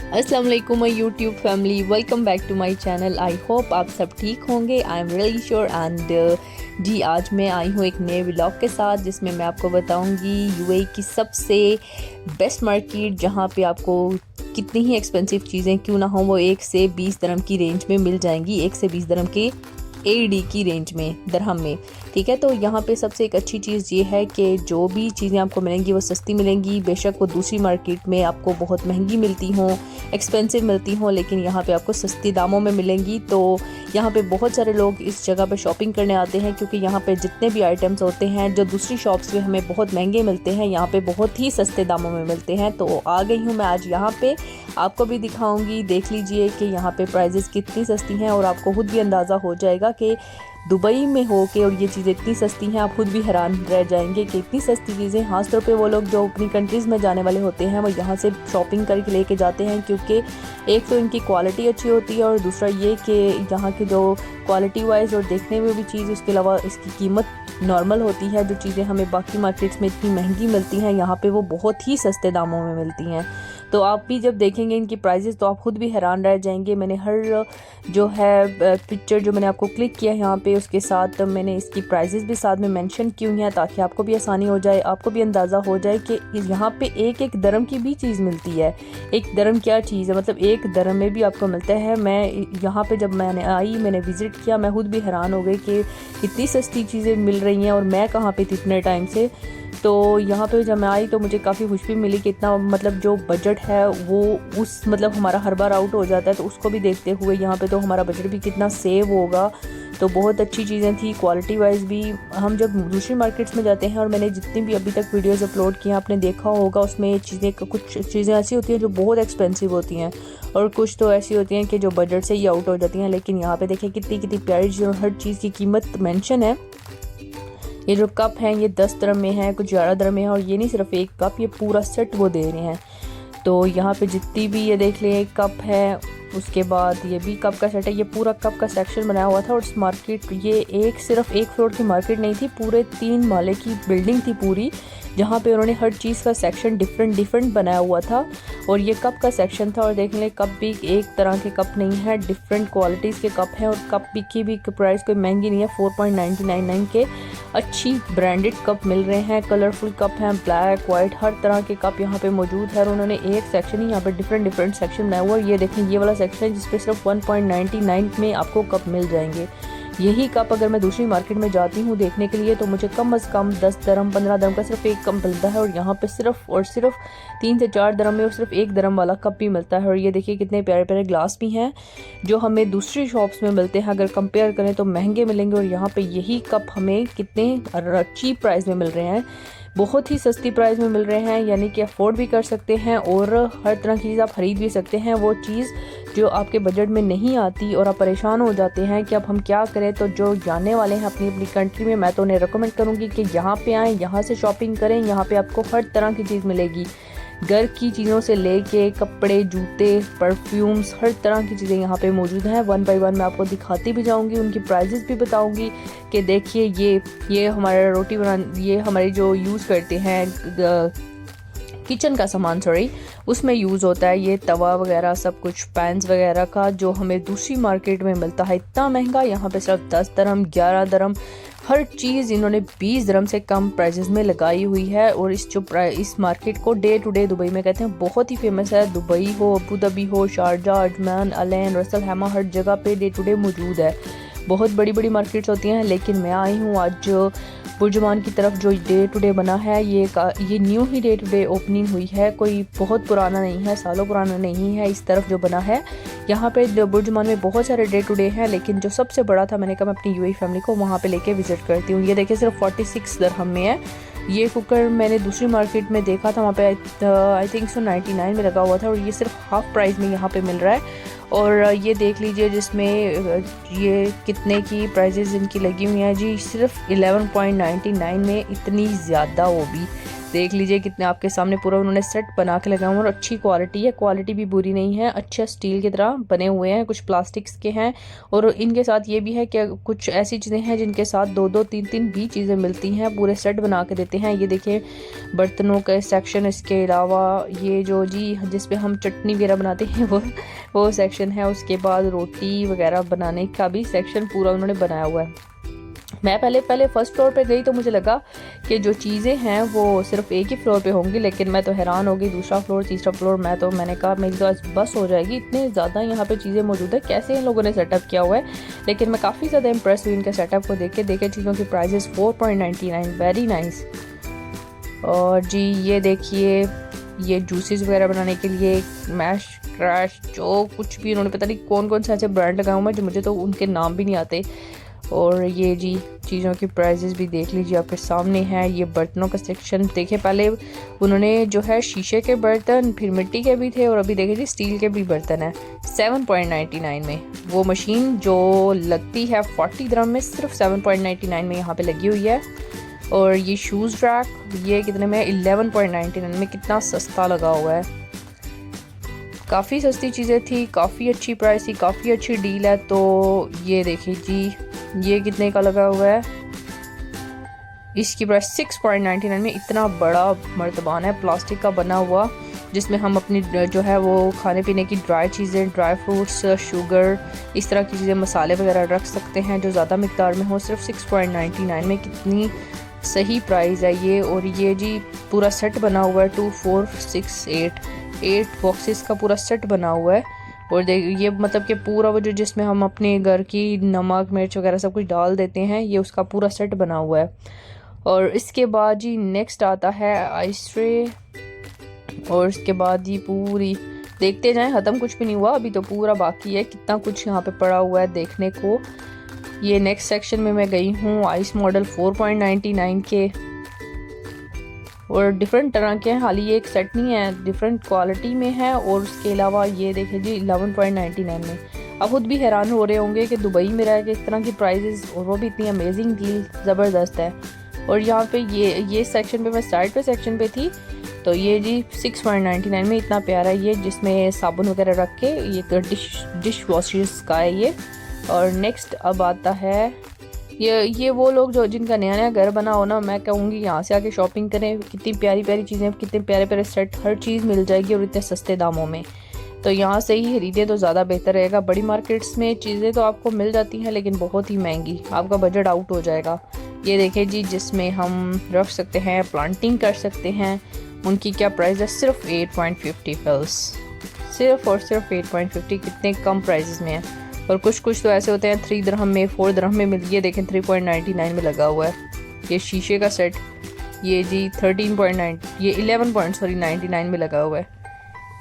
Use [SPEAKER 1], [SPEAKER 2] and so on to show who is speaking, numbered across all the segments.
[SPEAKER 1] अस्सलाम वालेकुम my YouTube family, welcome back to my channel. I hope आप सब ठीक होंगे। I am really sure and जी आज मैं आई हूँ एक नए व्लॉग के साथ जिसमें मैं आपको बताऊंगी यूएई की सबसे बेस्ट मार्केट, जहाँ पे आपको कितनी ही एक्सपेंसिव चीज़ें क्यों ना हो वो 1 से 20 दरहम की रेंज में मिल जाएंगी। 1 से 20 दरहम के एडी की रेंज में, दरहम में, ठीक है। तो यहाँ पे सबसे एक अच्छी चीज़ ये है कि जो भी चीज़ें आपको मिलेंगी वो सस्ती मिलेंगी। बेशक वो दूसरी मार्केट में आपको बहुत महंगी मिलती हों, एक्सपेंसिव मिलती हों, लेकिन यहाँ पे आपको सस्ती दामों में मिलेंगी। तो यहाँ पे बहुत सारे लोग इस जगह पे शॉपिंग करने आते हैं क्योंकि यहाँ पे जितने भी आइटम्स होते हैं जो दूसरी शॉप्स में हमें बहुत महंगे मिलते हैं, यहाँ पे बहुत ही सस्ते दामों में मिलते हैं। तो आ गई हूँ मैं आज यहाँ पे, आपको भी दिखाऊंगी। देख लीजिए कि यहाँ पे प्राइजेस कितनी सस्ती हैं और आपको खुद भी अंदाज़ा हो जाएगा कि दुबई में हो के और ये चीज़ें इतनी सस्ती हैं। आप खुद भी हैरान रह जाएंगे कि इतनी सस्ती चीज़ें। खास तौर पे वो लोग जो अपनी कंट्रीज़ में जाने वाले होते हैं वो यहाँ से शॉपिंग करके लेके जाते हैं, क्योंकि एक तो इनकी क्वालिटी अच्छी होती है और दूसरा ये कि यहाँ की जो क्वालिटी वाइज और देखने में भी चीज़, उसके अलावा इसकी कीमत नॉर्मल होती है। जो चीज़ें हमें बाकी मार्केट्स में इतनी महंगी मिलती हैं, यहाँ पे वो बहुत ही सस्ते दामों में मिलती हैं। तो आप भी जब देखेंगे इनकी प्राइजेस तो आप खुद भी हैरान रह जाएंगे। मैंने हर जो है पिक्चर जो मैंने आपको क्लिक किया है यहाँ पे, उसके साथ मैंने इसकी प्राइजेस भी साथ में मेंशन की हुई हैं ताकि आपको भी आसानी हो जाए, आपको भी अंदाज़ा हो जाए कि यहाँ पे एक एक दरम की भी चीज़ मिलती है। एक दरम क्या चीज़ है, मतलब एक दरम में भी आपको मिलता है। मैं यहाँ पे जब मैंने विज़िट किया, मैं खुद भी हैरान हो गई कि इतनी सस्ती चीज़ें मिल रही हैं और मैं कहाँ पे थी इतने टाइम से। तो यहाँ पे जब मैं आई तो मुझे काफ़ी खुशी मिली कि इतना, मतलब जो बजट है वो उस, मतलब हमारा हर बार आउट हो जाता है तो उसको भी देखते हुए यहाँ पे तो हमारा बजट भी कितना सेव होगा। तो बहुत अच्छी चीज़ें थी क्वालिटी वाइज भी। हम जब दूसरी मार्केट्स में जाते हैं, और मैंने जितनी भी अभी तक वीडियोस अपलोड की हैं आपने देखा होगा, उसमें कुछ चीज़ें ऐसी होती हैं जो बहुत एक्सपेंसिव होती हैं और कुछ तो ऐसी होती हैं कि जो बजट से ही आउट हो जाती हैं। लेकिन यहाँ पे देखिए कितनी कितनी प्यारी जो हर चीज़ की कीमत मेंशन है। ये जो कप हैं ये 10 दरम में है, कुछ 11 दरम में है, और ये नहीं सिर्फ एक कप, ये पूरा सेट वो दे रहे हैं। तो यहाँ पे जितनी भी ये देख लें एक कप है, उसके बाद ये भी कप का सेट है। ये पूरा कप का सेक्शन बनाया हुआ था। और इस मार्केट, ये सिर्फ एक फ्लोर की मार्केट नहीं थी, पूरे 3 माले की बिल्डिंग थी पूरी, जहाँ पे उन्होंने हर चीज़ का सेक्शन डिफरेंट बनाया हुआ था। और ये कप का सेक्शन था। और देख लें कप भी एक तरह के कप नहीं है, डिफरेंट क्वालिटीज़ के कप हैं। और कप की भी प्राइस कोई महंगी नहीं है, 4.99 के अच्छी ब्रांडेड कप मिल रहे हैं। कलरफुल कप हैं, ब्लैक वाइट हर तरह के कप यहाँ पे मौजूद है। और उन्होंने एक सेक्शन ही यहाँ पे डिफरेंट सेक्शन बनाया हुआ है। ये देखें ये वाला सेक्शन है जिसपे सिर्फ 1.99 में आपको कप मिल जाएंगे। यही कप अगर मैं दूसरी मार्केट में जाती हूँ देखने के लिए तो मुझे कम से कम 10 दरम 15 दरम का सिर्फ एक कप मिलता है, और यहाँ पे सिर्फ और सिर्फ 3 से 4 दरम में और सिर्फ 1 दरम वाला कप भी मिलता है। और ये देखिए कितने प्यारे प्यारे ग्लास भी हैं जो हमें दूसरी शॉप्स में मिलते हैं, अगर कंपेयर करें तो महंगे मिलेंगे। और यहाँ पे यही कप हमें कितने चीप प्राइस में मिल रहे हैं, बहुत ही सस्ती प्राइस में मिल रहे हैं, यानी कि अफोर्ड भी कर सकते हैं और हर तरह की चीज़ आप खरीद भी सकते हैं। वो चीज़ जो आपके बजट में नहीं आती और आप परेशान हो जाते हैं कि अब हम क्या करें, तो जो जाने वाले हैं अपनी अपनी कंट्री में, मैं तो उन्हें रिकमेंड करूँगी कि यहाँ पे आएँ, यहाँ से शॉपिंग करें। यहाँ पे आपको हर तरह की चीज़ मिलेगी, घर की चीज़ों से लेके कपड़े, जूते, परफ्यूम्स, हर तरह की चीज़ें यहाँ पे मौजूद हैं। 1 बाय 1 मैं आपको दिखाती भी जाऊँगी, उनकी प्राइजेस भी बताऊँगी कि देखिए ये हमारा रोटी बना, ये हमारी जो यूज़ करते हैं किचन का सामान, उसमें यूज़ होता है। ये तवा वगैरह सब कुछ, पैंस वगैरह का, जो हमें दूसरी मार्केट में मिलता है इतना महंगा, यहाँ पे सिर्फ 10 दरम 11 दरम हर चीज़ इन्होंने 20 दरम से कम प्राइजेस में लगाई हुई है। और इस मार्केट को डे टू डे दुबई में कहते हैं, बहुत ही फेमस है। दुबई हो, अबू धाबी हो, शारजा, अजमान, अलैन, रसल हैमा, हर जगह पे डे टू डे मौजूद है। बहुत बड़ी बड़ी मार्केट्स होती हैं, लेकिन मैं आई हूँ आज बुर्जुमान की तरफ, जो डे टू डे बना है। ये न्यू ही डे टू डे ओपनिंग हुई है, कोई बहुत पुराना नहीं है, सालों पुराना नहीं है। इस तरफ जो बना है यहाँ पे बुर्जुमान में बहुत सारे डे टू डे हैं, लेकिन जो सबसे बड़ा था, मैंने कहा मैं अपनी यूएई फैमिली को वहाँ पे लेके विजिट करती हूँ। ये देखिए सिर्फ 46 दरहम में है। ये कुकर मैंने दूसरी मार्केट में देखा था, वहाँ पे आई थिंक सो 99 में लगा हुआ था, और ये सिर्फ हाफ प्राइस में यहाँ पे मिल रहा है। और ये देख लीजिए जिसमें ये कितने की प्राइजेस इनकी लगी हुई हैं जी, सिर्फ 11.99 में, इतनी ज़्यादा वो भी देख लीजिए कितने आपके सामने पूरा उन्होंने सेट बना के लगाया हुआ और अच्छी क्वालिटी है, क्वालिटी भी बुरी नहीं है, अच्छे स्टील की तरह बने हुए हैं, कुछ प्लास्टिक्स के हैं। और इनके साथ ये भी है कि कुछ ऐसी चीज़ें हैं जिनके साथ 2-2 3-3 भी चीज़ें मिलती हैं, पूरे सेट बना के देते हैं। ये देखिए बर्तनों का सेक्शन, इसके अलावा ये जो जी जिस पे हम चटनी वगैरह बनाते हैं वो सेक्शन है। उसके बाद रोटी वगैरह बनाने का भी सेक्शन पूरा उन्होंने बनाया हुआ है। मैं पहले फर्स्ट फ्लोर पे गई तो मुझे लगा कि जो चीज़ें हैं वो सिर्फ एक ही फ्लोर पे होंगी, लेकिन मैं तो हैरान हो गई। दूसरा फ्लोर, तीसरा फ्लोर, मैंने कहा मेरी तो बस हो जाएगी, इतने ज़्यादा यहाँ पे चीज़ें मौजूद है, कैसे इन लोगों ने सेटअप किया हुआ है। लेकिन मैं काफ़ी ज़्यादा इंप्रेस हुई इनके सेटअप को देखे चीज़ों की प्राइजेस 4.99, वेरी नाइस। और जी ये देखिए ये जूसेस वगैरह बनाने के लिए मैश क्रैश जो कुछ भी इन्होंने पता नहीं कौन कौन से ऐसे ब्रांड लगाए हुए हैं जो मुझे तो उनके नाम भी नहीं आते। और ये जी चीज़ों की प्राइजेस भी देख लीजिए आपके सामने है। ये बर्तनों का सेक्शन देखिए, पहले उन्होंने जो है शीशे के बर्तन, फिर मिट्टी के भी थे, और अभी देखिए जी स्टील के भी बर्तन हैं 7.99 में। वो मशीन जो लगती है 40 दिरहम में, सिर्फ 7.99 में यहाँ पे लगी हुई है। और ये शूज़ रैक ये कितने में, 11.99 में, कितना सस्ता लगा हुआ है। काफ़ी सस्ती चीज़ें थी, काफ़ी अच्छी प्राइस थी, काफ़ी अच्छी डील है। तो ये देखिए जी ये कितने का लगा हुआ है, इसकी प्राइस 6.99 में। इतना बड़ा मर्तबान है प्लास्टिक का बना हुआ, जिसमें हम अपनी जो है वो खाने पीने की ड्राई चीज़ें, ड्राई फ्रूट्स, शुगर, इस तरह की चीज़ें, मसाले वगैरह रख सकते हैं जो ज़्यादा मिकदार में हो, सिर्फ 6.99 में। कितनी सही प्राइस है ये। और ये जी पूरा सेट बना हुआ है 2 4 6 8 बॉक्सेस का पूरा सेट बना हुआ है। और देख ये मतलब कि पूरा वो जो जिसमें हम अपने घर की नमक मिर्च वगैरह सब कुछ डाल देते हैं, ये उसका पूरा सेट बना हुआ है। और इसके बाद जी नेक्स्ट आता है आइस ट्रे। और इसके बाद ये पूरी देखते जाएं, ख़त्म कुछ भी नहीं हुआ, अभी तो पूरा बाकी है, कितना कुछ यहाँ पे पड़ा हुआ है देखने को। ये नेक्स्ट सेक्शन में मैं गई हूँ, आइस मॉडल 4.99 के, और डिफरेंट तरह के हैं, हाल ये एक सेट नहीं है, डिफरेंट क्वालिटी में है। और उसके अलावा ये देखें जी 11.99 में। आप खुद भी हैरान हो रहे होंगे कि दुबई में रह के इस तरह की प्राइजेस, और वो भी इतनी अमेजिंग डील, ज़बरदस्त है। और यहाँ पे ये सेक्शन पे मैं साइड पे सेक्शन पे थी, तो ये जी 6.99 में इतना प्यारा है ये, जिसमें साबुन वगैरह रख के, ये डिश वॉशर्स का है ये। और नेक्स्ट अब आता है ये वो लोग जो जिनका नया नया घर बना हो ना, मैं कहूँगी यहाँ से आके शॉपिंग करें, कितनी प्यारी प्यारी चीज़ें, कितने प्यारे प्यारे सेट, हर चीज़ मिल जाएगी और इतने सस्ते दामों में। तो यहाँ से ही खरीदें तो ज़्यादा बेहतर रहेगा। बड़ी मार्केट्स में चीज़ें तो आपको मिल जाती हैं लेकिन बहुत ही महंगी, आपका बजट आउट हो जाएगा। ये देखें जी जिसमें हम रख सकते हैं, प्लांटिंग कर सकते हैं, उनकी क्या प्राइस है, सिर्फ 8.50 फिल्स, सिर्फ और सिर्फ 8.50, कितने कम प्राइजेस में है। और कुछ तो ऐसे होते हैं 3 दिरहम में, 4 दिरहम में मिल गया, देखें 3.99 में लगा हुआ है। ये शीशे का सेट ये जी 11.99 में लगा हुआ है।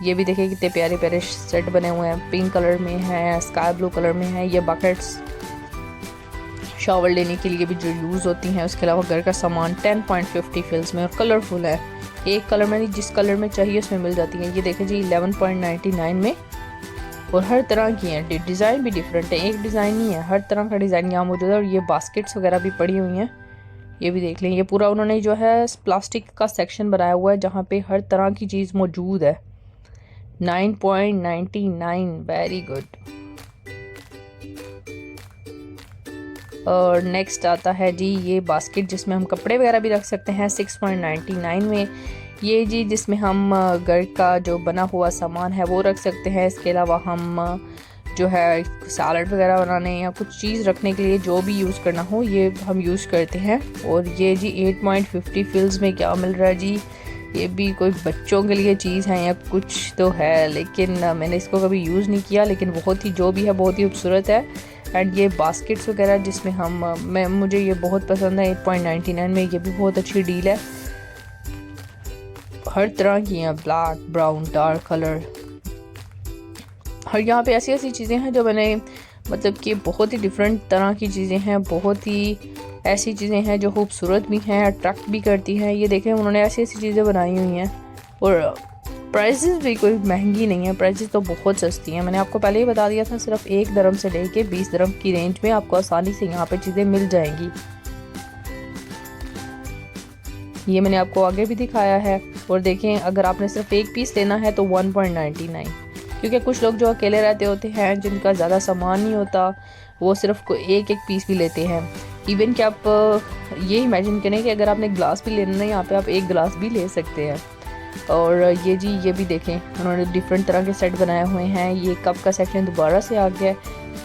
[SPEAKER 1] ये भी देखिए कितने प्यारे प्यारे सेट बने हुए हैं, पिंक कलर में है, स्काई ब्लू कलर में है। ये बकेट्स शावर लेने के लिए भी जो यूज़ होती हैं। उसके अलावा घर का सामान 10.50 फिल्स में, और कलरफुल है, एक कलर में नहीं, जिस कलर में चाहिए उसमें मिल जाती है। ये देखें जी 11.99 में, और हर तरह की हैं, डिज़ाइन भी डिफरेंट है, एक डिज़ाइन नहीं है, हर तरह का डिज़ाइन यहाँ मौजूद है। और ये बास्केट्स वगैरह भी पड़ी हुई हैं, ये भी देख लें। ये पूरा उन्होंने जो है प्लास्टिक का सेक्शन बनाया हुआ है जहाँ पे हर तरह की चीज़ मौजूद है। 9.99, वेरी गुड। और नेक्स्ट आता है जी ये बास्केट जिसमें हम कपड़े वगैरह भी रख सकते हैं, 6.99 में। ये जी जिसमें हम घर का जो बना हुआ सामान है वो रख सकते हैं। इसके अलावा हम जो है सैलड वगैरह बनाने या कुछ चीज़ रखने के लिए जो भी यूज़ करना हो ये हम यूज़ करते हैं। और ये जी 8.50 फिल्स में क्या मिल रहा है जी, ये भी कोई बच्चों के लिए चीज़ है या कुछ तो है, लेकिन मैंने इसको कभी यूज़ नहीं किया, लेकिन बहुत ही जो भी है बहुत ही खूबसूरत है। एंड ये बास्केट्स वगैरह जिसमें मुझे ये बहुत पसंद है, 8.99 में, ये भी बहुत अच्छी डील है। हर तरह की हैं, ब्लैक, ब्राउन, डार्क कलर, और यहाँ पे ऐसी ऐसी चीज़ें हैं जो मैंने मतलब कि बहुत ही डिफरेंट तरह की चीज़ें हैं, बहुत ही ऐसी चीज़ें हैं जो खूबसूरत भी हैं, अट्रैक्ट भी करती हैं। ये देखें उन्होंने ऐसी ऐसी चीज़ें बनाई हुई हैं, और प्राइसेस भी कोई महंगी नहीं है, प्राइसेस तो बहुत सस्ती हैं। मैंने आपको पहले ही बता दिया था, सिर्फ 1 दिरहम से लेके 20 दिरहम की रेंज में आपको आसानी से यहाँ पे चीज़ें मिल जाएंगी। ये मैंने आपको आगे भी दिखाया है। और देखें अगर आपने सिर्फ एक पीस लेना है तो 1.99, क्योंकि कुछ लोग जो अकेले रहते होते हैं जिनका ज़्यादा सामान नहीं होता वो सिर्फ एक एक पीस भी लेते हैं। इवन कि आप ये इमेजिन करें कि अगर आपने ग्लास भी लेना है यहाँ पे आप एक गिलास भी ले सकते हैं। और ये जी ये भी देखें उन्होंने डिफरेंट तरह के सेट बनाए हुए हैं। ये कप का सेक्शन दोबारा से आ गया है,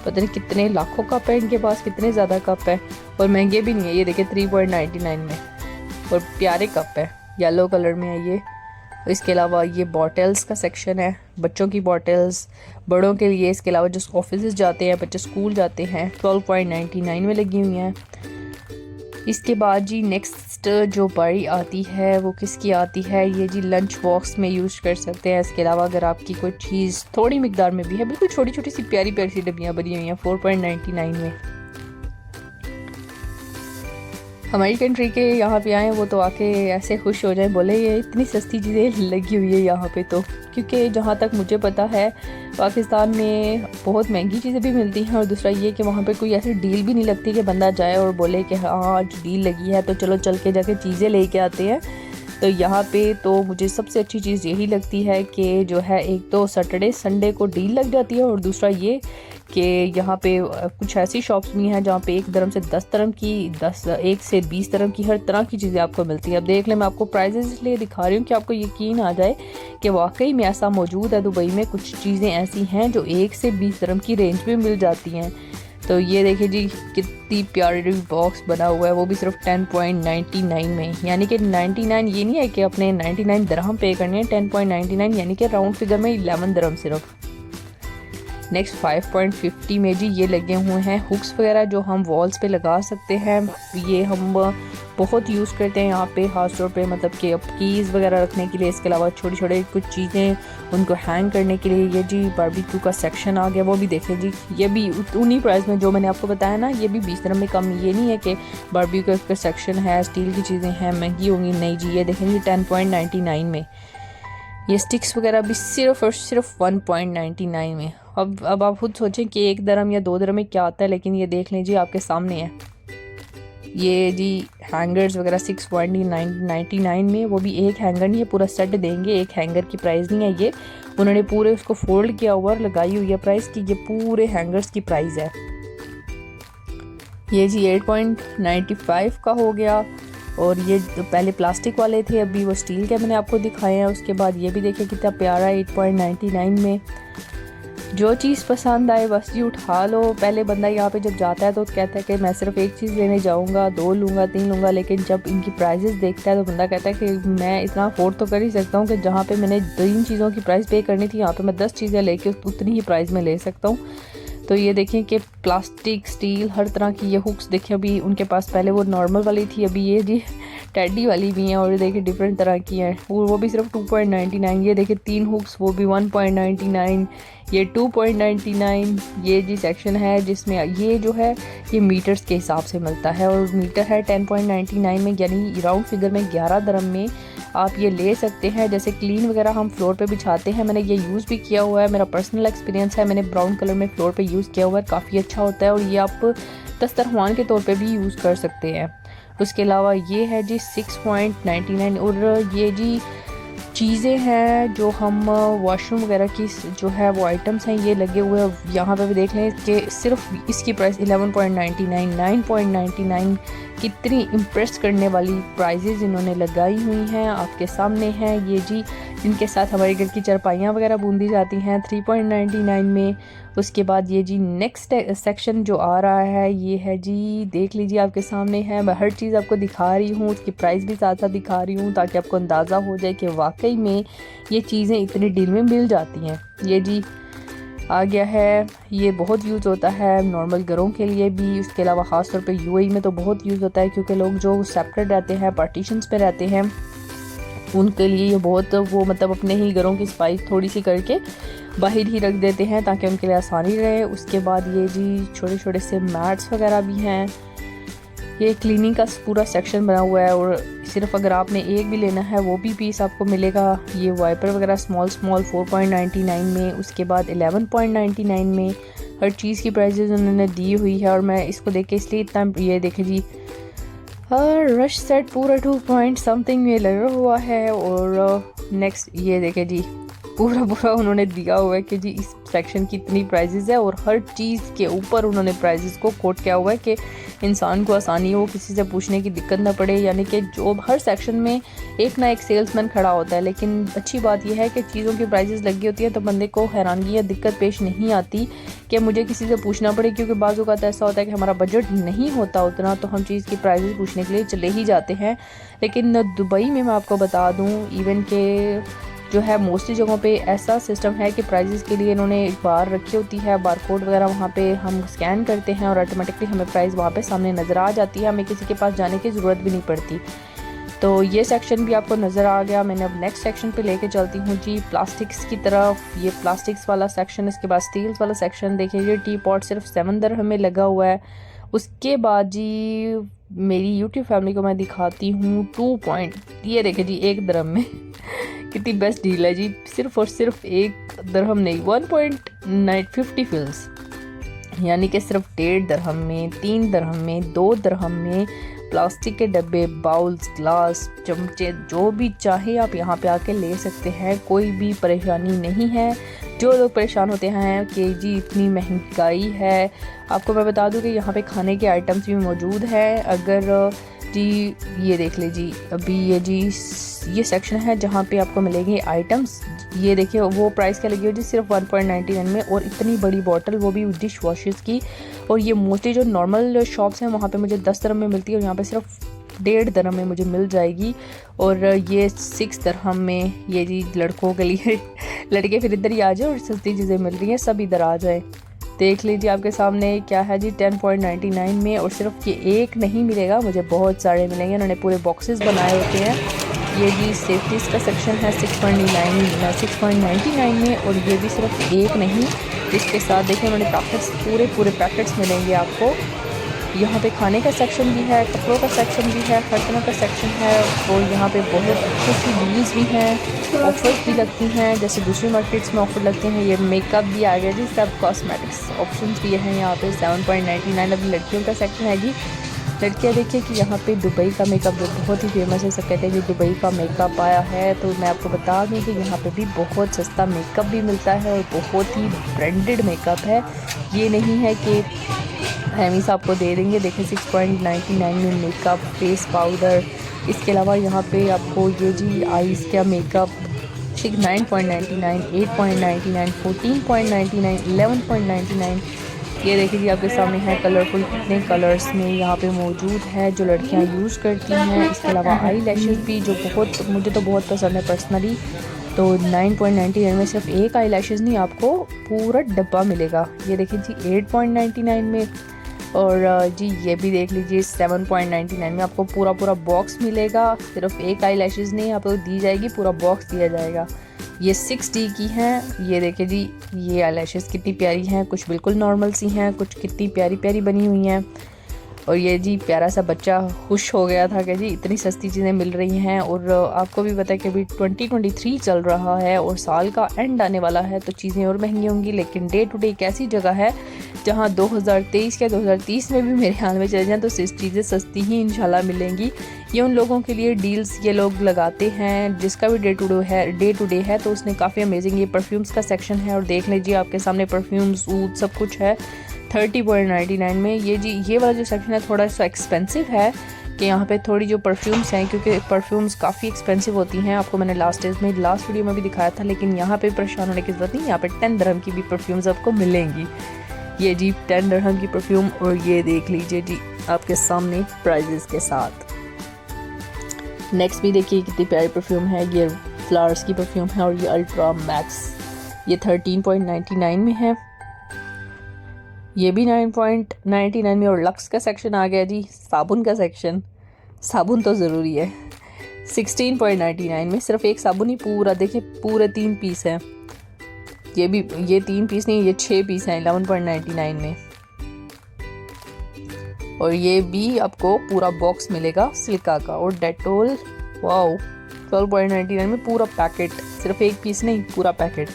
[SPEAKER 1] पता नहीं कितने लाखों कप है इनके पास, कितने ज़्यादा कप है और महंगे भी नहीं है। ये देखें 3.99 में और प्यारे कप है, येलो कलर में है ये। इसके अलावा ये बॉटल्स का सेक्शन है, बच्चों की बॉटल्स बड़ों के लिए। इसके अलावा जो ऑफिस जाते हैं बच्चे स्कूल जाते हैं 12.99 में लगी हुई हैं। इसके बाद जी नेक्स्ट जो बारी आती है वो किसकी आती है, ये जी लंच बॉक्स में यूज़ कर सकते हैं। इसके अलावा अगर आपकी कोई चीज़ थोड़ी मिकदार में भी है, बिल्कुल छोटी छोटी सी प्यारी प्यारी सी डब्बियाँ बनी हुई हैं 4.99 में। हमारी कंट्री के यहाँ पे आए वो तो आके ऐसे खुश हो जाए, बोले ये इतनी सस्ती चीज़ें लगी हुई है यहाँ पे तो। क्योंकि जहाँ तक मुझे पता है पाकिस्तान में बहुत महंगी चीज़ें भी मिलती हैं और दूसरा ये कि वहाँ पे कोई ऐसी डील भी नहीं लगती कि बंदा जाए और बोले कि हाँ आज डील लगी है तो चलो चल के जाके चीज़ें लेके आते हैं। तो यहाँ पे तो मुझे सबसे अच्छी चीज़ यही लगती है कि जो है एक तो सैटरडे संडे को डील लग जाती है और दूसरा ये कि यहाँ पे कुछ ऐसी शॉप्स भी हैं जहाँ पे 1 दिरहम से 10 दिरहम की 1 से 20 दिरहम की हर तरह की चीज़ें आपको मिलती हैं। अब देख लें मैं आपको प्राइजेस इसलिए दिखा रही हूँ कि आपको यकीन आ जाए कि वाकई में ऐसा मौजूद है दुबई में। कुछ चीज़ें ऐसी हैं जो 1 से 20 दिरहम की रेंज में मिल जाती हैं। तो ये देखिए जी कितनी प्यारी बॉक्स बना हुआ है, वो भी सिर्फ 10.99 में। यानी कि 99 ये नहीं है कि अपने 99 दिरहम पे करने हैं, 10.99 यानी कि राउंड फिगर में 11 दिरहम सिर्फ। नेक्स्ट 5.50 में जी ये लगे हुए हैं हुक्स वगैरह जो हम वॉल्स पे लगा सकते हैं। ये हम बहुत यूज़ करते हैं यहाँ पे खास तौर पे, मतलब कि अब कीज़ वगैरह रखने के लिए। इसके अलावा छोटे छोटे कुछ चीज़ें उनको हैंग करने के लिए। ये जी बारबेक्यू का सेक्शन आ गया, वो भी देखें जी, ये भी उन्हीं प्राइस में जो मैंने आपको बताया ना, ये भी 20 दिरहम में कम। ये नहीं है कि बारबेक्यू का सेक्शन है स्टील की चीज़ें हैं महंगी होंगी, नहीं जी। ये देखें जी 10.99 में। ये स्टिक्स वगैरह भी सिर्फ और सिर्फ 1.99 में। अब आप खुद सोचें कि 1 दिरहम या 2 दिरहम में क्या आता है, लेकिन ये देख लें जी आपके सामने है। ये जी हैंगर्स वगैरह 6.99 में, वो भी एक हैंगर नहीं है, पूरा सेट देंगे। एक हैंगर की प्राइस नहीं है ये, उन्होंने पूरे उसको फोल्ड किया हुआ लगाई हुई है प्राइस की, ये पूरे हैंगर्स की प्राइस है। ये जी 8.95 का हो गया। और ये तो पहले प्लास्टिक वाले थे, अभी वो स्टील के मैंने आपको दिखाए हैं। उसके बाद ये भी देखिए कितना प्यारा 8.99 में। जो चीज़ पसंद आए बस जी उठा लो। पहले बंदा यहाँ पे जब जाता है तो कहता है कि मैं सिर्फ एक चीज़ लेने जाऊँगा, 2 लूँगा, 3 लूँगा, लेकिन जब इनकी प्राइजेस देखता है तो बंदा कहता है कि मैं इतना अफोर्ड तो कर ही सकता हूँ कि जहाँ पे मैंने 3 चीज़ों की प्राइस पे करनी थी यहाँ पे मैं 10 चीज़ें लेके उतनी ही प्राइस में ले सकता हूँ। तो ये देखें कि प्लास्टिक स्टील हर तरह की ये हुक्स देखें, अभी उनके पास पहले वो नॉर्मल वाली थी, अभी ये जी टेडी वाली भी हैं और ये देखिए डिफरेंट तरह की हैं। वो भी सिर्फ 2.99। ये देखिए 3 हुक्स, वो भी 1.99, ये 2.99। ये जी सेक्शन है जिसमें ये जो है ये मीटर्स के हिसाब से मिलता है और मीटर है 10.99 में, यानी राउंड फिगर में 11 दिरहम में आप ये ले सकते हैं। जैसे क्लीन वगैरह हम फ्लोर पे बिछाते हैं, मैंने ये यूज़ भी किया हुआ है, मेरा पर्सनल एक्सपीरियंस है, मैंने ब्राउन कलर में फ्लोर पे यूज़ किया हुआ है, काफ़ी अच्छा होता है। और ये आप दस्तरखान के तौर पे भी यूज़ कर सकते हैं। उसके अलावा ये है जी 6.99। और ये जी चीज़ें हैं जो हम वॉशरूम वगैरह की जो है वो आइटम्स हैं ये लगे हुए हैं। यहाँ पे भी देख लें कि सिर्फ इसकी प्राइस 11.99, 9.99। कितनी इम्प्रेस करने वाली प्राइजेज़ इन्होंने लगाई हुई हैं, आपके सामने हैं। ये जी इनके साथ हमारे घर की चारपाइयाँ वगैरह बूंदी जाती हैं 3.99 में। उसके बाद ये जी नेक्स्ट सेक्शन जो आ रहा है ये है जी, देख लीजिए आपके सामने है। मैं हर चीज़ आपको दिखा रही हूँ, उसकी प्राइस भी साथ साथ दिखा रही हूँ ताकि आपको अंदाज़ा हो जाए कि वाकई में ये चीज़ें इतनी डील में मिल जाती हैं। ये जी आ गया है, ये बहुत यूज़ होता है नॉर्मल घरों के लिए भी। उसके अलावा ख़ास तौर पे यूएई में तो बहुत यूज़ होता है क्योंकि लोग जो सेपरेट रहते हैं, पार्टीशंस पे रहते हैं, उनके लिए ये बहुत वो मतलब अपने ही घरों की सफाई थोड़ी सी करके बाहर ही रख देते हैं ताकि उनके लिए आसानी रहे। उसके बाद ये जी छोटे छोटे से मैट्स वगैरह भी हैं। ये क्लीनिंग का पूरा सेक्शन बना हुआ है और सिर्फ अगर आपने एक भी लेना है वो भी पीस आपको मिलेगा। ये वाइपर वगैरह स्मॉल 4.99 में। उसके बाद 11.99 में हर चीज़ की प्राइजेज़ उन्होंने दी हुई है। और मैं इसको देख के इसलिए इतना, ये देखें जी रश सेट पूरा 2 पॉइंट समथिंग में लगा हुआ है। और नेक्स्ट ये देखें जी, पूरा उन्होंने दिया हुआ है कि जी इस सेक्शन की इतनी प्राइजेस है, और हर चीज़ के ऊपर उन्होंने प्राइजेस को कोट किया हुआ है कि इंसान को आसानी हो, किसी से पूछने की दिक्कत ना पड़े। यानी कि जो हर सेक्शन में एक ना एक सेल्समैन खड़ा होता है, लेकिन अच्छी बात यह है कि चीज़ों की प्राइजेस लगी होती है तो बंदे को हैरानगी या दिक्कत पेश नहीं आती कि मुझे किसी से पूछना पड़े, क्योंकि बाज़ औक़ात ऐसा होता है कि हमारा बजट नहीं होता उतना, तो हम चीज़ की प्राइजेस पूछने के लिए चले ही जाते हैं। लेकिन दुबई में मैं आपको बता दूँ, इवन के जो है मोस्टली जगहों पे ऐसा सिस्टम है कि प्राइजेस के लिए इन्होंने एक बार रखी होती है, बारकोड वगैरह वहाँ पे हम स्कैन करते हैं और ऑटोमेटिकली हमें प्राइस वहाँ पे सामने नज़र आ जाती है, हमें किसी के पास जाने की ज़रूरत भी नहीं पड़ती। तो ये सेक्शन भी आपको नज़र आ गया। मैंने अब नेक्स्ट सेक्शन पे लेके चलती हूँ जी, प्लास्टिक्स की तरफ। ये प्लास्टिक्स वाला सेक्शन, इसके बाद स्टील्स वाला सेक्शन। देखिए ये टी पॉट सिर्फ 7 दिरहम में लगा हुआ है। उसके बाद जी मेरी यूट्यूब फैमिली को मैं दिखाती हूँ 2 पॉइंट, ये देखिए जी 1 दिरहम में कितनी बेस्ट डील है जी, सिर्फ और सिर्फ 1 दिरहम नहीं, 1.950 फिल्स, यानी कि सिर्फ 1.5 दिरहम में, 3 दिरहम में, 2 दिरहम में प्लास्टिक के डब्बे, बाउल्स, ग्लास, चमचे, जो भी चाहे आप यहाँ पे आके ले सकते हैं। कोई भी परेशानी नहीं है। जो लोग परेशान होते हैं कि जी इतनी महंगाई है, आपको मैं बता दूँ कि यहाँ पे खाने के आइटम्स भी मौजूद हैं। अगर जी ये देख लीजिए, अभी ये सेक्शन है जहाँ पे आपको मिलेंगे आइटम्स। ये देखिए वो प्राइस क्या लगी हो जी, सिर्फ 1.99 में, और इतनी बड़ी बॉटल, वो भी डिश वॉशेस की। और ये मोस्टली जो नॉर्मल शॉप्स हैं वहाँ पे मुझे 10 दिरहम में मिलती है, और यहाँ पे सिर्फ 1.5 दिरहम में मुझे मिल जाएगी। और ये 6 दिरहम में, ये जी लड़कों के लिए लड़के फिर इधर ही आ जाए और सस्ती चीज़ें मिल रही हैं, सब इधर आ जाए। देख लीजिए आपके सामने क्या है जी, 10.99 में। और सिर्फ ये एक नहीं मिलेगा, मुझे बहुत सारे मिलेंगे। उन्होंने पूरे बॉक्सेस बनाए होते हैं। ये जी सेफ्टीज़ का सेक्शन है 6.99 में, और ये भी सिर्फ एक नहीं, इसके साथ देखिए उन्होंने पैकेट्स, पूरे पैकेट्स मिलेंगे आपको। यहाँ पे खाने का सेक्शन भी है, कपड़ों का सेक्शन भी है, हर तरह का सेक्शन है। और यहाँ पे बहुत अच्छी अच्छी डील्स भी हैं, ऑफर्स भी लगती हैं, जैसे दूसरी मार्केट्स में ऑफर लगते हैं। ये मेकअप भी आ गया जी, सब कॉस्मेटिक्स ऑप्शंस भी हैं यहाँ पे 7.99। अभी लड़कियों का सेक्शन है जी। लड़कियाँ देखिए कि यहाँ पे दुबई का मेकअप जो बहुत ही फेमस है, सब कहते हैं कि दुबई का मेकअप आया है। तो मैं आपको बता दूँ कि यहाँ पे भी बहुत सस्ता मेकअप भी मिलता है, और बहुत ही ब्रांडेड मेकअप है। ये नहीं है कि हेमी साहब को दे देंगे। देखिए 6.99 में मेकअप, फेस पाउडर। इसके अलावा यहाँ पे आपको ये जी आईज़ का मेकअप 9.99, 8.99, 14.99, 11.99। ये देखिए जी आपके सामने है कलरफुल, कितने कलर्स में यहाँ पे मौजूद है जो लड़कियाँ यूज़ करती हैं। इसके अलावा आई लैशेज़ भी, जो बहुत मुझे तो बहुत पसंद है पर्सनली। तो 9.99 में सिर्फ एक आई लैशेज़ नहीं, आपको पूरा डब्बा मिलेगा। ये देखिए जी 8.99 में। और जी ये भी देख लीजिए 7.99 में आपको पूरा बॉक्स मिलेगा। सिर्फ एक आई लैशेज़ नहीं आपको दी जाएगी, पूरा बॉक्स दिया जाएगा। ये 6D की हैं। ये देखिए जी ये आई लैशेज़ कितनी प्यारी हैं, कुछ बिल्कुल नॉर्मल सी हैं, कुछ कितनी प्यारी प्यारी बनी हुई हैं। और ये जी प्यारा सा बच्चा खुश हो गया था कि जी इतनी सस्ती चीज़ें मिल रही हैं। और आपको भी पता है कि अभी 2023 चल रहा है और साल का एंड आने वाला है, तो चीज़ें और महंगी होंगी। लेकिन डे टू डे एक ऐसी जगह है जहां 2023 या 2030 में भी मेरे ख्याल में चले जाएँ तो चीज़ें सस्ती ही इंशाल्लाह मिलेंगी। ये उन लोगों के लिए डील्स ये लोग लगाते हैं जिसका भी डे टू डे है, तो उसने काफ़ी अमेजिंग। ये परफ्यूम्स का सेक्शन है, और देख लीजिए आपके सामने परफ्यूम्स, ऊद, सब कुछ है 30.99 में। ये वाला जो सेक्शन है थोड़ा सा एक्सपेंसिव है, कि यहाँ पे थोड़ी जो परफ्यूम्स हैं, क्योंकि परफ्यूम्स काफ़ी एक्सपेंसिव होती हैं। आपको मैंने लास्ट वीडियो में भी दिखाया था, लेकिन यहाँ पे परेशान होने की ज़रूरत नहीं। यहाँ पे 10 दिरहम की भी परफ्यूम्स आपको मिलेंगी। ये जी 10 दिरहम की परफ्यूम, और ये देख लीजिए जी आपके सामने प्राइजेस के साथ। नेक्स्ट भी देखिए कितनी प्यारी परफ्यूम है, ये फ्लावर्स की परफ्यूम है, और ये अल्ट्रा मैक्स, ये 13.99 में है। ये भी 9.99 में। और लक्स का सेक्शन आ गया जी, साबुन का सेक्शन, साबुन तो ज़रूरी है, 16.99 में। सिर्फ एक साबुन ही पूरा, देखिए पूरे 3 पीस हैं। ये 3 पीस नहीं, ये 6 पीस हैं 11.99 में। और ये भी आपको पूरा बॉक्स मिलेगा सिल्का का। और डेटोल, वाओ, 12.99 में पूरा पैकेट, सिर्फ एक पीस नहीं, पूरा पैकेट।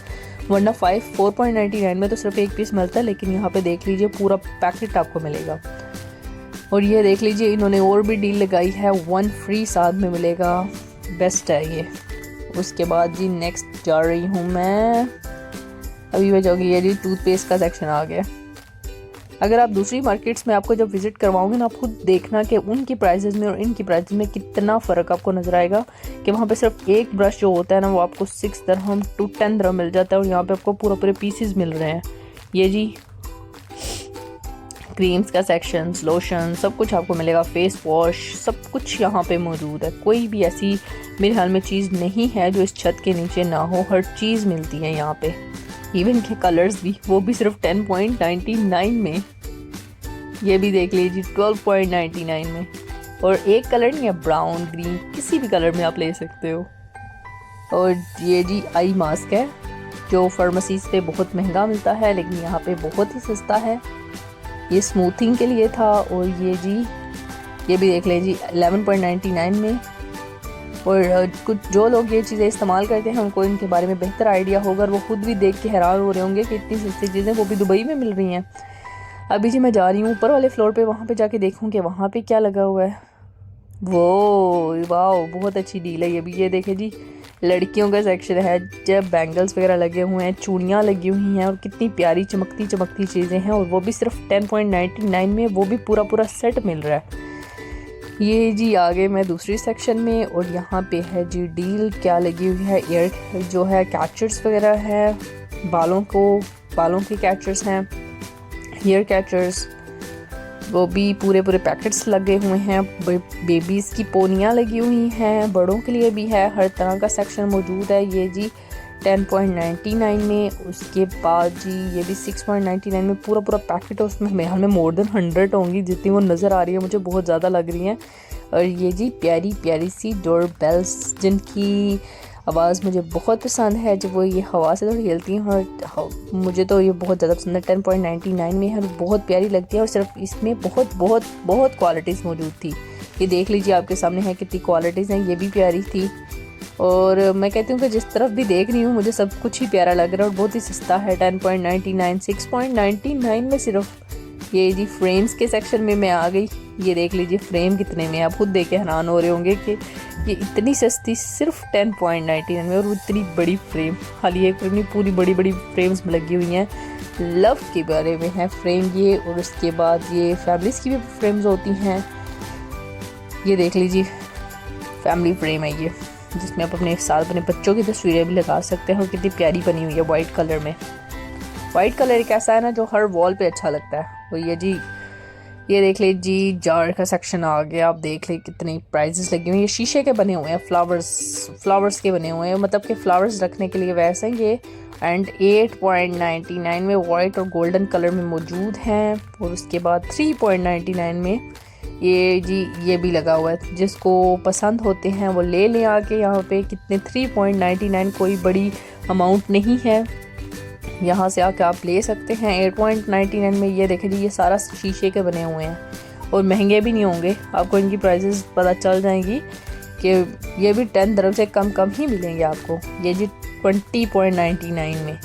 [SPEAKER 1] वरना 4.99 में तो सिर्फ एक पीस मिलता है, लेकिन यहाँ पे देख लीजिए पूरा पैकेट आपको मिलेगा। और ये देख लीजिए इन्होंने और भी डील लगाई है, 1 फ्री साथ में मिलेगा। बेस्ट है ये। उसके बाद जी नेक्स्ट जा रही हूँ मैं, अभी मैं जाऊँगी, ये जी टूथपेस्ट का सेक्शन आ गया। अगर आप दूसरी मार्केट्स में आपको जब विज़िट करवाओगे ना, आप खुद देखना कि उनकी प्राइसेस में और इनकी प्राइसेस में कितना फ़र्क आपको नज़र आएगा। कि वहाँ पे सिर्फ एक ब्रश जो होता है ना, वो आपको 6 दिरहम to 10 दिरहम मिल जाता है, और यहाँ पे आपको पूरे पीसेस मिल रहे हैं। ये जी क्रीम्स का सेक्शन, लोशन, सब कुछ आपको मिलेगा, फेस वॉश, सब कुछ यहाँ पे मौजूद है। कोई भी ऐसी मेरे ख्याल में चीज़ नहीं है जो इस छत के नीचे ना हो, हर चीज़ मिलती है यहाँ पे। इवन के कलर्स भी, वो भी सिर्फ 10.99 में। ये भी देख लीजिए 12.99 में। और एक कलर नहीं है, ब्राउन, ग्रीन, किसी भी कलर में आप ले सकते हो। और ये जी आई मास्क है जो फार्मेसीज पे बहुत महंगा मिलता है, लेकिन यहाँ पे बहुत ही सस्ता है। ये स्मूथिंग के लिए था। और ये जी ये भी देख लीजिए 11.99 में। और कुछ जो लोग ये चीज़ें इस्तेमाल करते हैं उनको इनके बारे में बेहतर आइडिया होगा, और वो खुद भी देख के हैरान हो रहे होंगे कि इतनी सस्ती चीज़ें वो भी दुबई में मिल रही हैं। अभी जी मैं जा रही हूँ ऊपर वाले फ्लोर पे, वहाँ पे जाके देखूँ कि वहाँ पे क्या लगा हुआ है। वो वाह, बहुत अच्छी डील है ये भी। ये देखे जी लड़कियों का सेक्शन है, जब बैंगल्स वगैरह लगे हुए हैं, चूड़ियाँ लगी हुई हैं, और कितनी प्यारी चमकती चमकती चीज़ें हैं, और वो भी सिर्फ 10.99 में, वो भी पूरा सेट मिल रहा है। ये जी आगे मैं दूसरी सेक्शन में, और यहाँ पे है जी डील क्या लगी हुई है। ईयर जो है कैचर्स वगैरह है, बालों के कैचर्स हैं, हेयर कैचर्स, वो भी पूरे पैकेट्स लगे हुए हैं। बेबीज़ की पोनियाँ लगी हुई हैं, बड़ों के लिए भी है, हर तरह का सेक्शन मौजूद है। ये जी 10.99 में। उसके बाद जी ये भी 6.99 में पूरा पैकेट है। उसमें मेरे हाल में मोर देन 100 होंगी, जितनी वो नज़र आ रही है मुझे बहुत ज़्यादा लग रही हैं। और ये जी प्यारी सी डोर बेल्स, जिनकी आवाज़ मुझे बहुत पसंद है, जब वो ये हवा से थोड़ी हिलती हैं, और मुझे तो ये बहुत ज़्यादा पसंद है। 10.99 में है, बहुत प्यारी लगती है, और सिर्फ इसमें बहुत क्वालिटीज़ मौजूद थी। ये देख लीजिए आपके सामने है कितनी क्वालिटीज़ हैं, ये भी प्यारी थी। और मैं कहती हूँ कि जिस तरफ भी देख रही हूँ मुझे सब कुछ ही प्यारा लग रहा है, और बहुत ही सस्ता है। 10.99, 6.99 में सिर्फ। ये जी फ्रेम्स के सेक्शन में मैं आ गई। ये देख लीजिए फ्रेम कितने में, आप खुद देख के हैरान हो रहे होंगे कि ये इतनी सस्ती सिर्फ 10.99 में, और इतनी बड़ी फ्रेम। खाली एक फ्रेम नहीं, पूरी बड़ी फ्रेम्स लगी हुई हैं। लव के बारे में है फ्रेम ये। और उसके बाद ये फैमिलीज़ की भी फ्रेम्स होती हैं। ये देख लीजिए फैमिली फ्रेम है ये, जिसमें आप अपने साथ अपने बच्चों की तस्वीरें भी लगा सकते हैं, और कितनी प्यारी बनी हुई है वाइट कलर में। वाइट कलर एक ऐसा है ना जो हर वॉल पे अच्छा लगता है। और ये जी ये देख लीजिए जी जार का सेक्शन आ गया। आप देख ले कितनी प्राइजेस लगी हुई हैं। ये शीशे के बने हुए हैं, फ्लावर्स के बने हुए हैं, मतलब कि फ्लावर्स रखने के लिए वैसे ये। एंड 8.99 में वाइट और गोल्डन कलर में मौजूद हैं। और उसके बाद 3.99 में ये जी ये भी लगा हुआ है। जिसको पसंद होते हैं वो ले लें आके यहाँ पे। कितने 3.99 कोई बड़ी अमाउंट नहीं है, यहाँ से आके आप ले सकते हैं। 8.99 में ये देखें जी, ये सारा शीशे के बने हुए हैं, और महंगे भी नहीं होंगे। आपको इनकी प्राइसेस पता चल जाएंगी कि ये भी 10 दिरहम से कम ही मिलेंगे आपको। ये जी 20.99 में।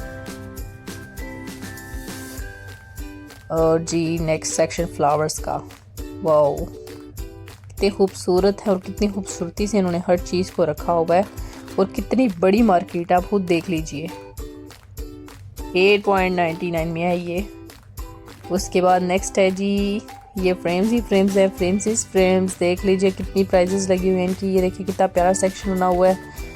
[SPEAKER 1] और जी नेक्स्ट सेक्शन फ्लावर्स का। वाओ, कितने खूबसूरत है, और कितनी खूबसूरती से इन्होंने हर चीज़ को रखा हुआ है, और कितनी बड़ी मार्केट आप खुद देख लीजिए। 8.99 में है ये। उसके बाद नेक्स्ट है जी ये फ्रेम्स है। फ्रेम्स देख लीजिए कितनी प्राइजेस लगी हुई हैं इनकी। ये देखिए कितना प्यारा सेक्शन बना हुआ है।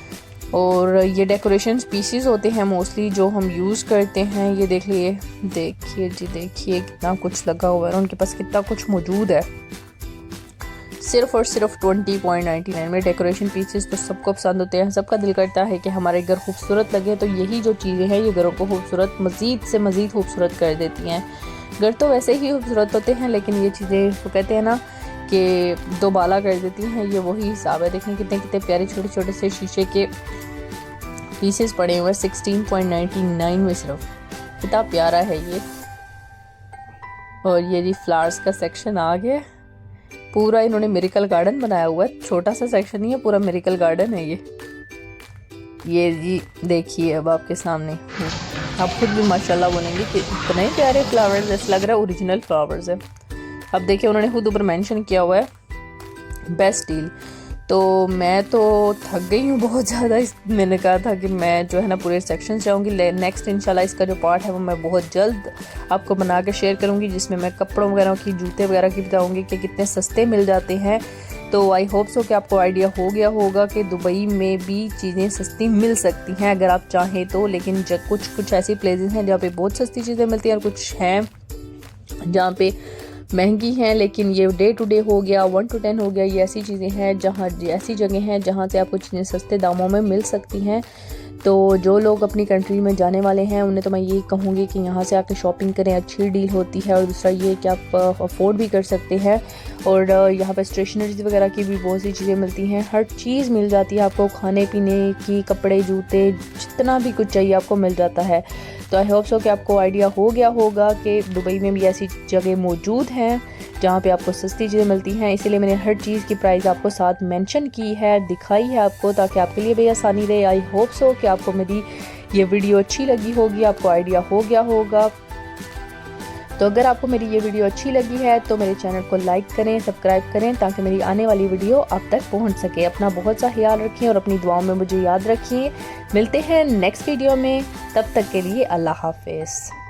[SPEAKER 1] और ये डेकोरेशन पीसेस होते हैं मोस्टली जो हम यूज़ करते हैं। ये देखिए कितना कुछ लगा हुआ है, और उनके पास कितना कुछ मौजूद है। सिर्फ और सिर्फ 20.99 में डेकोरेशन पीसेस तो सबको पसंद होते हैं। सबका दिल करता है कि हमारे घर खूबसूरत लगे, तो यही जो चीज़ें हैं ये घरों को खूबसूरत मज़ीद खूबसूरत कर देती हैं। घर तो वैसे ही खूबसूरत होते हैं, लेकिन ये चीज़ें वो कहते हैं ना कि दोबाला कर देती हैं, ये वही हिसाब है। देखें कितने प्यारे छोटे से शीशे के पीसेस पड़े हुए हैं 16.99 में सिर्फ। कितना प्यारा है ये। और ये जी फ्लावर्स का सेक्शन आ गया। पूरा इन्होंने मिरेकल गार्डन बनाया हुआ है, छोटा सा सेक्शन नहीं है, पूरा मिरेकल गार्डन है ये जी देखिए अब आपके सामने। आप खुद भी माशाल्लाह बोलेंगे कि इतने प्यारे फ्लावर्स, जैसे लग रहा है ओरिजिनल फ्लावर्स है। अब देखिए उन्होंने खुद ऊपर मेंशन किया हुआ है बेस्ट डील। तो मैं तो थक गई हूँ बहुत ज़्यादा। मैंने कहा था कि मैं जो है ना पूरे सेक्शन से आऊँगी। नेक्स्ट इंशाल्लाह इसका जो पार्ट है वो मैं बहुत जल्द आपको बना के शेयर करूँगी, जिसमें मैं कपड़ों वगैरह की, जूते वगैरह की बताऊँगी कि कितने सस्ते मिल जाते हैं। तो आई होप सो कि आपको आइडिया हो गया होगा कि दुबई में भी चीज़ें सस्ती मिल सकती हैं अगर आप चाहें तो। लेकिन कुछ ऐसी प्लेसेस हैं जहाँ पे बहुत सस्ती चीज़ें मिलती हैं और कुछ हैं जहाँ पे महंगी हैं। लेकिन ये डे टू डे हो गया, 1 to 10 हो गया, ये ऐसी चीज़ें हैं जहाँ ऐसी जगह हैं जहाँ से आपको चीज़ें सस्ते दामों में मिल सकती हैं। तो जो लोग अपनी कंट्री में जाने वाले हैं उन्हें तो मैं ये कहूँगी कि यहाँ से आके शॉपिंग करें, अच्छी डील होती है। और दूसरा ये कि आप अफोर्ड भी कर सकते हैं। और यहाँ पे स्टेशनरीज वगैरह की भी बहुत सी चीज़ें मिलती हैं, हर चीज़ मिल जाती है आपको, खाने पीने की, कपड़े, जूते, जितना भी कुछ चाहिए आपको मिल जाता है। तो आई होप सो कि आपको आइडिया हो गया होगा कि दुबई में भी ऐसी जगह मौजूद हैं जहाँ पे आपको सस्ती चीज़ें मिलती हैं। इसीलिए मैंने हर चीज़ की प्राइस आपको साथ मेंशन की है, दिखाई है आपको, ताकि आपके लिए भी आसानी रहे। आई होप सो कि आपको मेरी ये वीडियो अच्छी लगी होगी, आपको आइडिया हो गया होगा। तो अगर आपको मेरी ये वीडियो अच्छी लगी है तो मेरे चैनल को लाइक करें, सब्सक्राइब करें, ताकि मेरी आने वाली वीडियो आप तक पहुंच सके। अपना बहुत सा ख्याल रखें और अपनी दुआओं में मुझे याद रखिए। मिलते हैं नेक्स्ट वीडियो में, तब तक के लिए अल्लाह हाफिज़।